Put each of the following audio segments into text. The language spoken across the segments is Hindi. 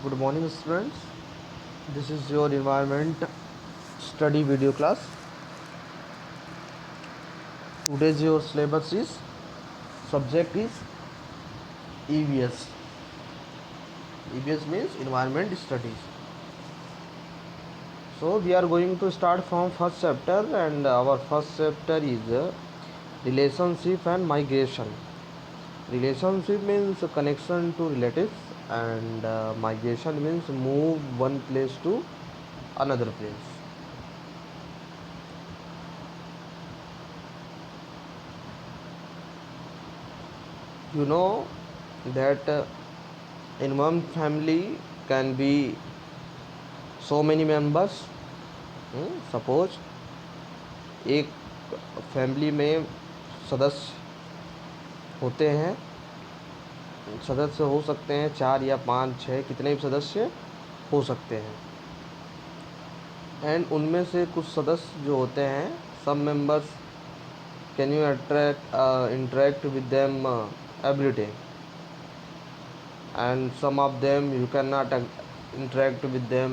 Good morning, students. This is your environment study video class. Today's your syllabus is subject is EVS. EVS means environment studies. So we are going to start from first chapter, and our first chapter is relationship and migration. Relationship means connection to relatives, and migration means move one place to another place. You know that in one family can be so many members. Suppose एक फैमिली में सदस्य होते हैं, सदस्य हो सकते हैं 4 या 5 6 कितने भी सदस्य हो सकते हैं। एंड उनमें से कुछ सदस्य जो होते हैं, सब members can you interact with them every day, and some of them you can not interact with them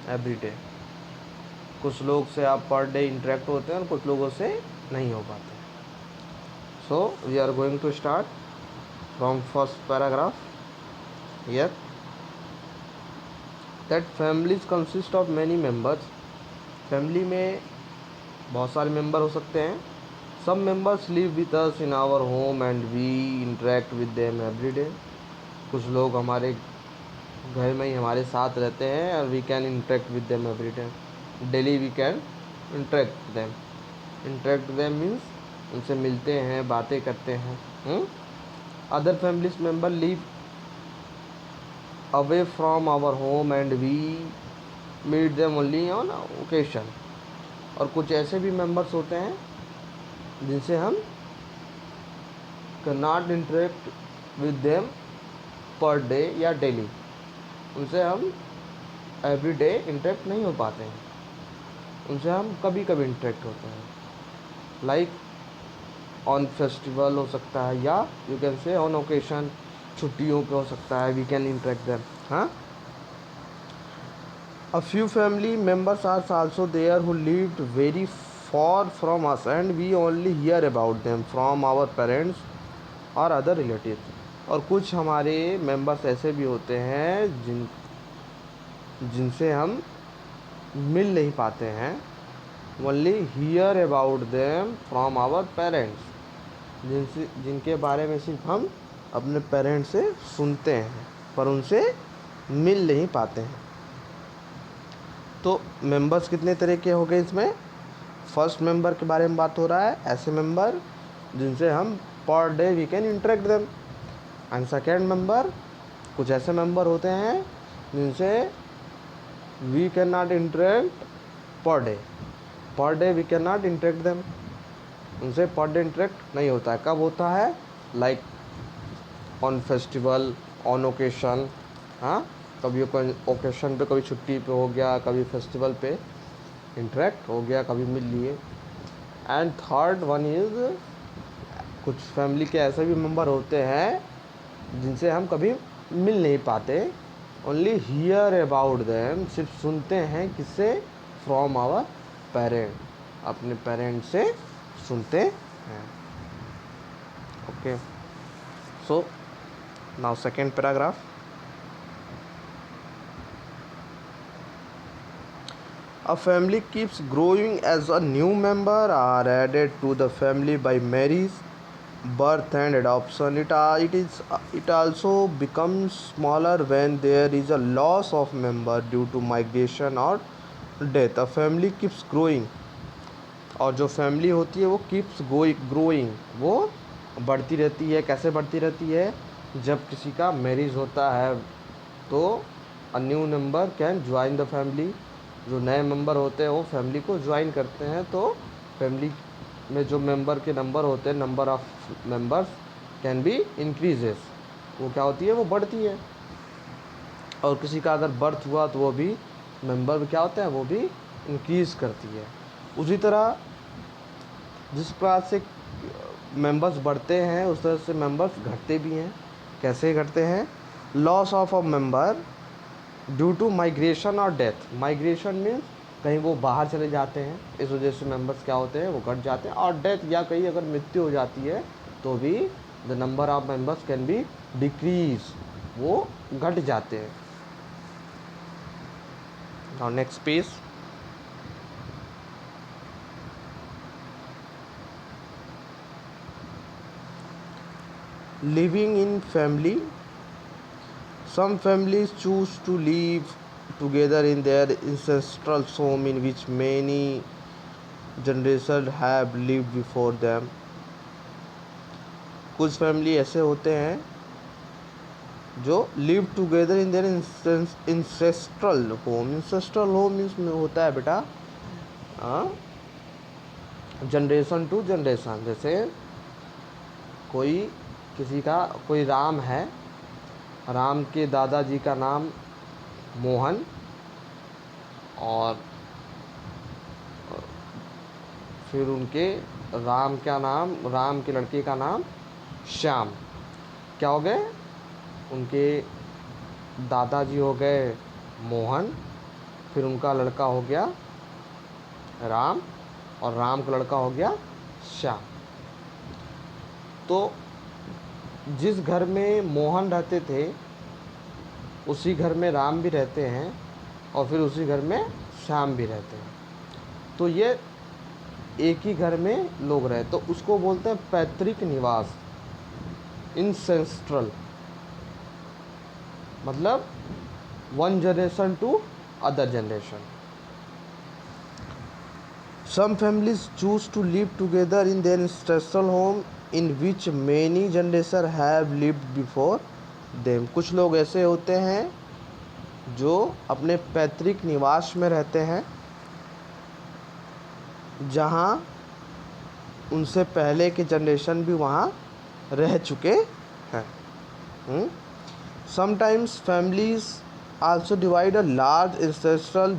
every day. कुछ लोग से आप पर डे इंटरेक्ट होते हैं और कुछ लोगों से नहीं हो पाते। So we are going to start from first paragraph here that families consist of many members. Family में बहुत सारे मेंबर हो सकते हैं। Some members live with us in our home and we interact with them every day. कुछ लोग हमारे घर में ही हमारे साथ रहते हैं और we can interact with them every day. Daily we can interact them. Interact them means उनसे मिलते हैं, बातें करते हैं। Other families member live away from our home and we meet them only on occasion. और कुछ ऐसे भी मेंबर्स होते हैं जिनसे हम can not interact with them per day या डेली। उनसे हम एवरी डे इंटरेक्ट नहीं हो पाते हैं, उनसे हम कभी कभी इंटरेक्ट होते हैं। लाइक ऑन फेस्टिवल हो सकता है, या you can say on occasion, छुट्टियों पे हो सकता है, वी कैन इंटरेक्ट देम। हाँ, a few family members are also there who lived very far from us and we only here about them from our parents और अदर रिलेटिव्स। और कुछ हमारे मेंबर्स ऐसे भी होते हैं जिनसे हम मिल नहीं पाते हैं। Only here about them from our parents, जिनके बारे में सिर्फ हम अपने पेरेंट्स से सुनते हैं पर उनसे मिल नहीं पाते हैं। तो मेंबर्स कितने तरह के हो गए इसमें? फर्स्ट मेंबर के बारे में बात हो रहा है, ऐसे मेंबर जिनसे हम per day we can interact them. And second member, कुछ ऐसे मेंबर होते हैं जिनसे we can not interact per day we can not interact them. उनसे पर डे इंटरेक्ट नहीं होता है। कब होता है? Like on festival, on occasion. हाँ, कभी कोई ओकेशन पे, कभी छुट्टी पे हो गया, कभी फेस्टिवल पे इंटरेक्ट हो गया, कभी मिल लिए। एंड थर्ड वन इज़, कुछ फैमिली के ऐसे भी मेंबर होते हैं जिनसे हम कभी मिल नहीं पाते। ओनली हियर अबाउट देम, सिर्फ सुनते हैं। किससे? फ्रॉम आवर पेरेंट, अपने पेरेंट से सुनते हैं। Okay, so now second paragraph. A family keeps growing as a new member are added to the family by marriage, birth and adoption. It also becomes smaller when there is a loss of member due to migration or death. A family keeps growing, और जो फैमिली होती है वो कीप्स ग्रोइंग, वो बढ़ती रहती है। कैसे बढ़ती रहती है? जब किसी का मैरिज होता है तो a new member can join the family. जो नए मेंबर होते हैं वो फैमिली को ज्वाइन करते हैं, तो फैमिली में जो मेंबर के नंबर होते हैं, number of members can be increases, वो क्या होती है? वो बढ़ती है। और किसी का अगर बर्थ हुआ तो वो भी मेंबर क्या होते हैं? वो भी इंक्रीज़ करती है। उसी तरह जिस प्रकार से मेंबर्स बढ़ते हैं उस तरह से मेंबर्स घटते भी हैं। कैसे घटते हैं? Loss of a member due to migration और डेथ। माइग्रेशन मीन्स कहीं वो बाहर चले जाते हैं, इस वजह से मेंबर्स क्या होते हैं, वो घट जाते हैं। और डेथ या कहीं अगर मृत्यु हो जाती है तो भी the number of members can be decrease, वो घट जाते हैं। Now next page. Living in family. Some families choose to live together in their ancestral home in which many generations have lived before them. कुछ फैमिली ऐसे होते हैं जो live together in their ancestral home. Ancestral home means में होता है बेटा जनरेशन टू जनरेशन। जैसे कोई किसी का कोई राम है, राम के दादाजी का नाम मोहन और फिर उनके राम के लड़के का नाम श्याम। क्या हो गए, उनके दादाजी हो गए मोहन, फिर उनका लड़का हो गया राम और राम का लड़का हो गया श्याम। तो जिस घर में मोहन रहते थे उसी घर में राम भी रहते हैं और फिर उसी घर में श्याम भी रहते हैं। तो ये एक ही घर में लोग रहे, तो उसको बोलते हैं पैतृक निवास, इंसेस्ट्रल। मतलब one generation to other generation. Some families choose to live together in their ancestral home in which many generations have lived before them. कुछ लोग ऐसे होते हैं जो अपने पैतृक निवास में रहते हैं जहाँ उनसे पहले के जनरेशन भी वहाँ रह चुके हैं। Sometimes families also divide a large ancestral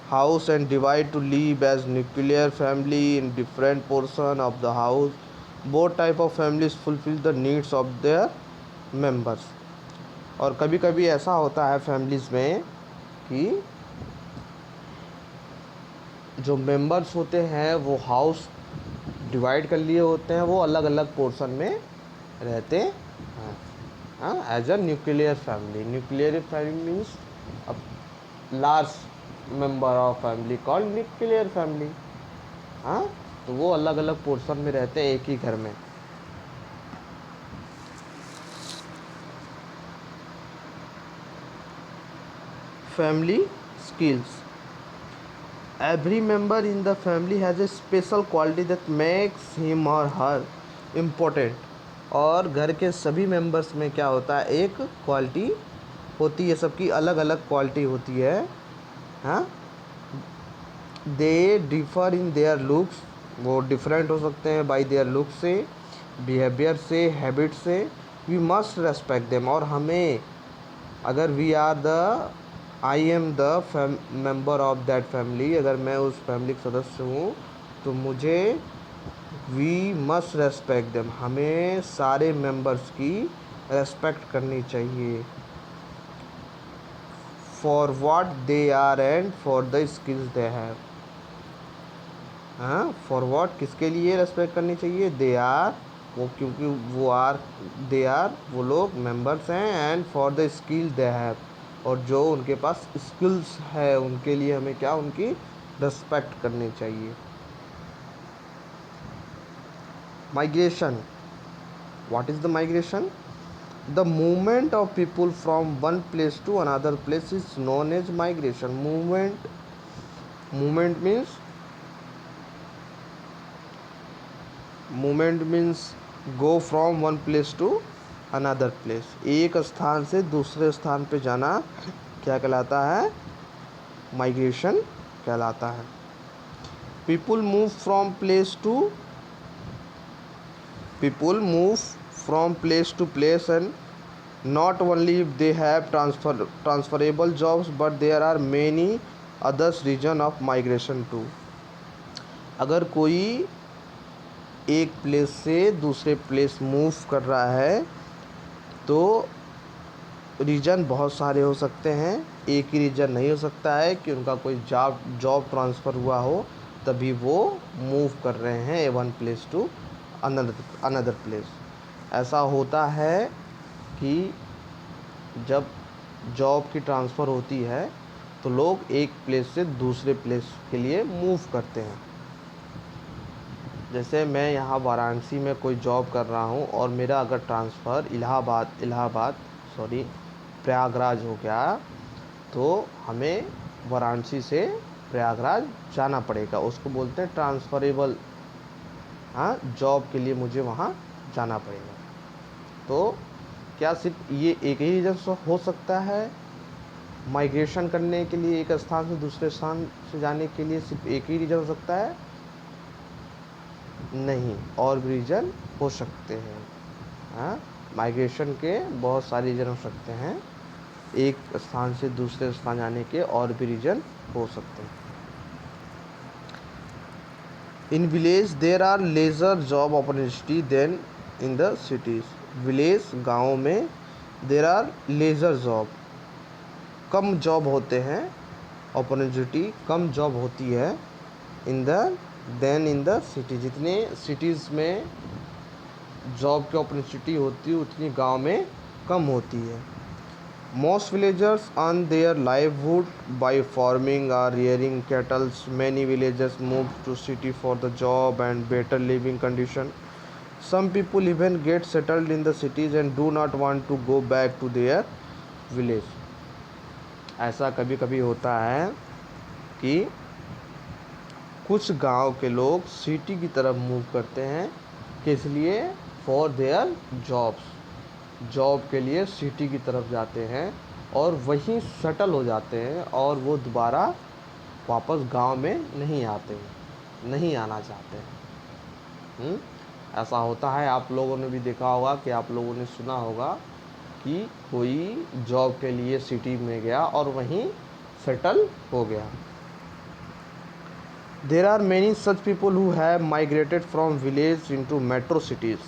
house and divide to live as nuclear family in different portion of the house. Both type of families fulfill the needs of their members. और कभी कभी ऐसा होता है फैमिलीज़ में कि जो मेंबर्स होते हैं वो हाउस डिवाइड कर लिए होते हैं, वो अलग अलग पोर्शन में रहते हैं as a nuclear family. Nuclear family means large member of family called nuclear family. तो वो अलग अलग पोर्शन में रहते हैं एक ही घर में। Family skills. Every member in the family has a special quality that makes him और हर इम्पोर्टेंट। और घर के सभी मेंबर्स में क्या होता है, एक क्वालिटी होती है, सबकी अलग अलग क्वालिटी होती है। They differ in their looks, वो डिफरेंट हो सकते हैं बाई देयर लुक से, बिहेवियर से, हैबिट से। We must respect them. और हमें अगर we are the I am the member of that family, अगर मैं उस फैमिली का सदस्य हूँ तो मुझे वी मस्ट रेस्पेक्ट देम, हमें सारे मेंबर्स की रेस्पेक्ट करनी चाहिए। For what they are and for the skills they have। For what किसके लिए रेस्पेक्ट करनी चाहिए, दे आर, वो क्योंकि वो आर, दे आर वो लोग मेंबर्स हैं, and for the skill they have, और जो उनके पास स्किल्स है उनके लिए हमें क्या, उनकी रेस्पेक्ट करनी चाहिए। Migration. What is the migration? The movement of people from one place to another place is known as migration. Movement means go from one place to another place. एक स्थान से दूसरे स्थान पे जाना क्या कहलाता है, माइग्रेशन कहलाता है। People move from place to place, and not only if they have transferable jobs but there are many others reason of migration too। अगर कोई एक प्लेस से दूसरे प्लेस मूव कर रहा है तो रीज़न बहुत सारे हो सकते हैं, एक ही रीज़न नहीं हो सकता है कि उनका कोई जॉब ट्रांसफ़र हुआ हो तभी वो मूव कर रहे हैं a one place to another another place. ऐसा होता है कि जब जॉब की ट्रांसफ़र होती है तो लोग एक प्लेस से दूसरे प्लेस के लिए मूव करते हैं। जैसे मैं यहाँ वाराणसी में कोई जॉब कर रहा हूँ और मेरा अगर ट्रांसफ़र इलाहाबाद सॉरी प्रयागराज हो गया तो हमें वाराणसी से प्रयागराज जाना पड़ेगा, उसको बोलते हैं ट्रांसफ़रेबल। हाँ, जॉब के लिए मुझे वहाँ जाना पड़ेगा। तो क्या सिर्फ ये एक ही रीज़न हो सकता है? माइग्रेशन करने के लिए एक स्थान से दूसरे स्थान से जाने के लिए सिर्फ एक ही रीज़न हो सकता है? नहीं, और भी रीज़न हो सकते हैं। हाँ, माइग्रेशन के बहुत सारे रीज़न हो सकते हैं, एक स्थान से दूसरे स्थान जाने के और भी रीज़न हो सकते हैं। In village there are lesser job opportunity than in the cities. Village गाँव में देर आर लेज़र जॉब, कम जॉब होते हैं, अपॉर्चुनिटी कम जॉब होती है इन द सिटी। जितने सिटीज़ में जॉब की अपॉर्चुनिटी होती है उतनी गांव में कम होती है। Most villagers earn their livelihood by farming और rearing cattles. Many villagers move to city for the job and better living condition. Some people even get settled in the cities and do not want to go back to their village. ऐसा कभी कभी होता है कि कुछ गांव के लोग सिटी की तरफ मूव करते हैं, किस लिए? फॉर देयर जॉब के लिए सिटी की तरफ जाते हैं और वहीं सेटल हो जाते हैं और वो दोबारा वापस गांव में नहीं आते हैं, नहीं आना चाहते हैं। ऐसा होता है, आप लोगों ने भी देखा होगा कि आप लोगों ने सुना होगा कि कोई जॉब के लिए सिटी में गया और वहीं सेटल हो गया। There are many such people who have migrated from village into metro cities.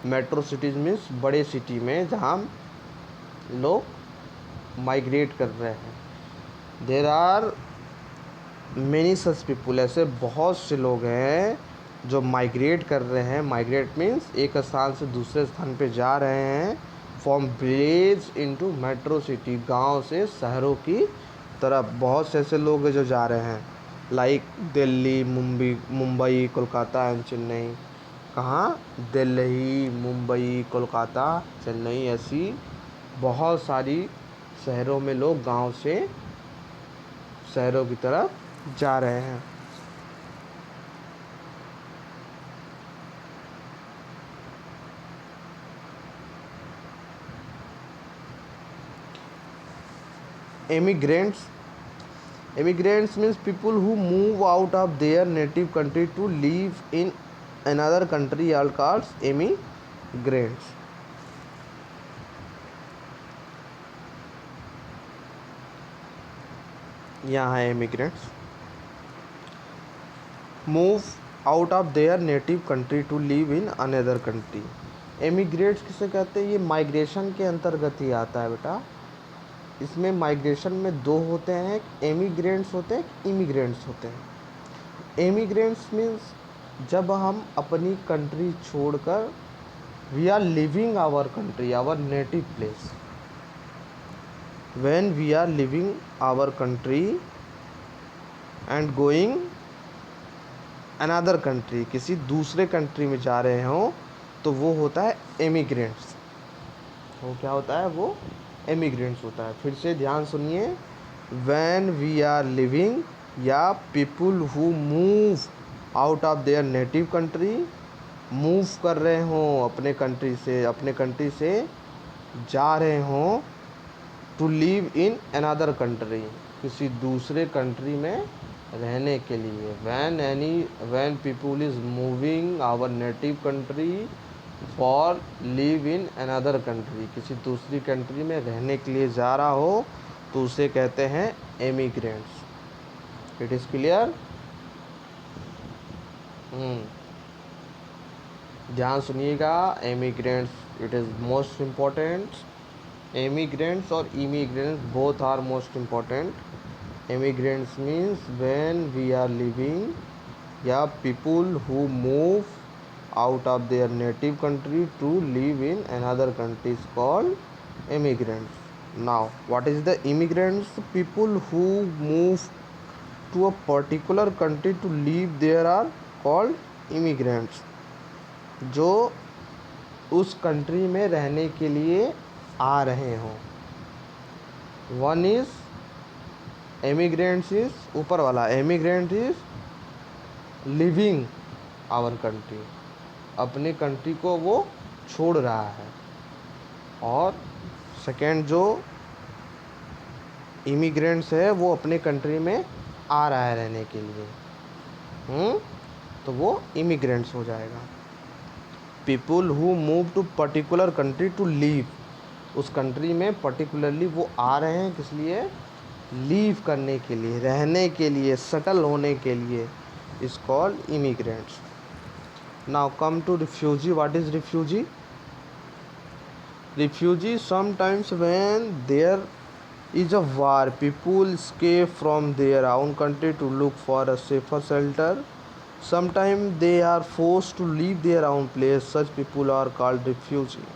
Metro cities means बड़े सिटी में जहाँ लोग माइग्रेट कर रहे हैं। There are many such people, ऐसे बहुत से लोग हैं जो माइग्रेट कर रहे हैं। माइग्रेट मीन्स एक स्थान से दूसरे स्थान पे जा रहे हैं। From village into metro city, गांव से शहरों की तरफ बहुत से ऐसे लोग हैं जो जा रहे हैं। Like Delhi, Mumbai, Kolkata and Chennai. कहाँ? दिल्ली, मुंबई, कोलकाता, चेन्नई, ऐसी बहुत सारी शहरों में लोग गांव से शहरों की तरफ जा रहे हैं। Immigrants means people who move out of their native country to live in another country are called immigrants. यहाँ है immigrants. Move out of their native country to live in another country. Immigrants किसे कहते हैं? ये माइग्रेशन के अंतर्गत ही आता है बेटा। इसमें माइग्रेशन में दो होते हैं, एमिग्रेंट्स होते हैं, इमिग्रेंट्स होते हैं। एमिग्रेंट्स मीन्स जब हम अपनी कंट्री छोड़कर we are living our country, our native place. When we are living our country and going another country, किसी दूसरे कंट्री में जा रहे हो तो वो होता है एमिग्रेंट्स। वो क्या होता है? वो एमिग्रेंट्स होता है। फिर से ध्यान सुनिए, व्हेन वी आर लिविंग या people who move out of their native country, move कर रहे हों अपने कंट्री से जा रहे हों to live in another country, किसी दूसरे कंट्री में रहने के लिए। When people is moving our native country for live in another country, किसी दूसरी कंट्री में रहने के लिए जा रहा हो तो उसे कहते हैं एमिग्रेंट्स। It is clear? ध्यान सुनिएगा, emigrants it is most important. Immigrants or immigrants both are most important. Immigrants means when we are living, yeah, people who move out of their native country to live in another country is called immigrants. Now, what is the immigrants? People who move to a particular country to live there are called immigrants. जो उस कंट्री में रहने के लिए आ रहे हों. वन इज एमिग्रेंट्स इज ऊपर वाला, emigrant is living our country, अपने कंट्री को वो छोड़ रहा है. और सेकेंड जो इमिग्रेंट्स है वो अपने कंट्री में आ रहा है रहने के लिए, तो वो इमिग्रेंट्स हो जाएगा. People who move to particular country to leave, उस कंट्री में पर्टिकुलरली वो आ रहे हैं किस लिए, लीव करने के लिए, रहने के लिए, सेटल होने के लिए, is called immigrants. Now come to refugee. What is refugee? Refugee sometimes when there is a war, people escape from their own country to look for a safer shelter. Sometimes they are forced to leave their own place. Such people are called refugee.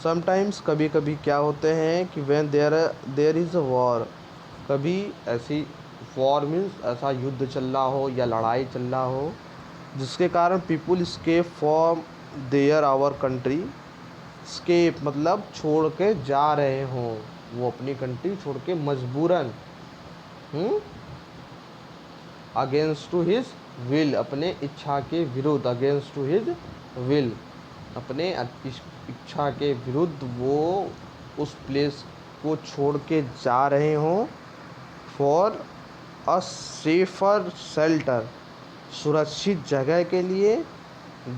Sometimes कभी कभी क्या होते हैं कि when there is a war, कभी ऐसी war means ऐसा युद्ध चल रहा हो या लड़ाई चल रहा हो जिसके कारण people escape from their our country. escape मतलब छोड़ के जा रहे हों, वो अपनी कंट्री छोड़ के मजबूरन, अगेंस्ट टू हिज विल, अपने इच्छा के विरुद्ध, अगेंस्ट टू हिज विल, अपने इच्छा के विरुद्ध वो उस प्लेस को छोड़ के जा रहे हों. फॉर अ सेफर शेल्टर, सुरक्षित जगह के लिए.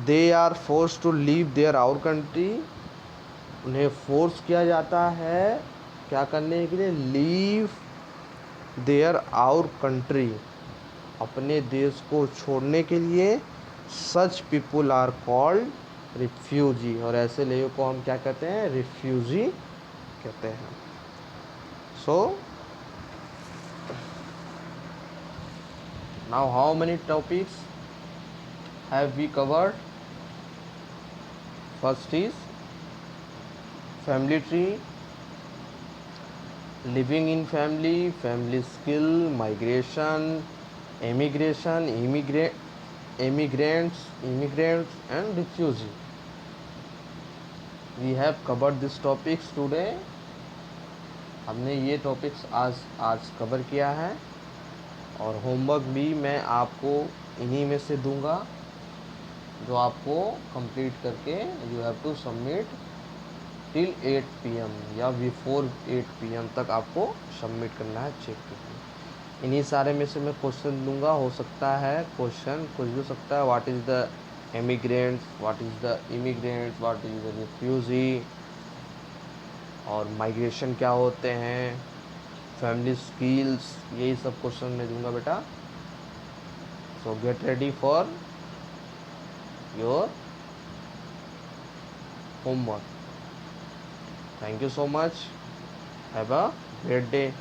They are force to leave their our country, उन्हें फोर्स किया जाता है क्या करने के लिए, लीव देयर आवर कंट्री, अपने देश को छोड़ने के लिए. सच पीपुल आर कॉल्ड रिफ्यूजी, और ऐसे लोगों को हम क्या कहते हैं, रिफ्यूजी कहते हैं. So now how many topics have we covered? First is family tree, living in family, family skill, migration, immigration, immigrants, and refugee. We have covered these topics today. हमने ये टॉपिक्स आज कवर किया है, और होमवर्क भी मैं आपको इन्हीं में से दूंगा जो आपको कंप्लीट करके you have to submit till 8 PM या बिफोर 8 PM तक आपको सबमिट करना है, चेक करके. इन्हीं सारे में से मैं क्वेश्चन दूंगा. हो सकता है क्वेश्चन कुछ भी हो सकता है. What is the emigrants, what is the immigrants, what is the refugee, और माइग्रेशन क्या होते हैं, फैमिली स्किल्स, यही सब क्वेश्चन मैं दूंगा बेटा. सो get ready for your homework. Thank you so much. Have a great day.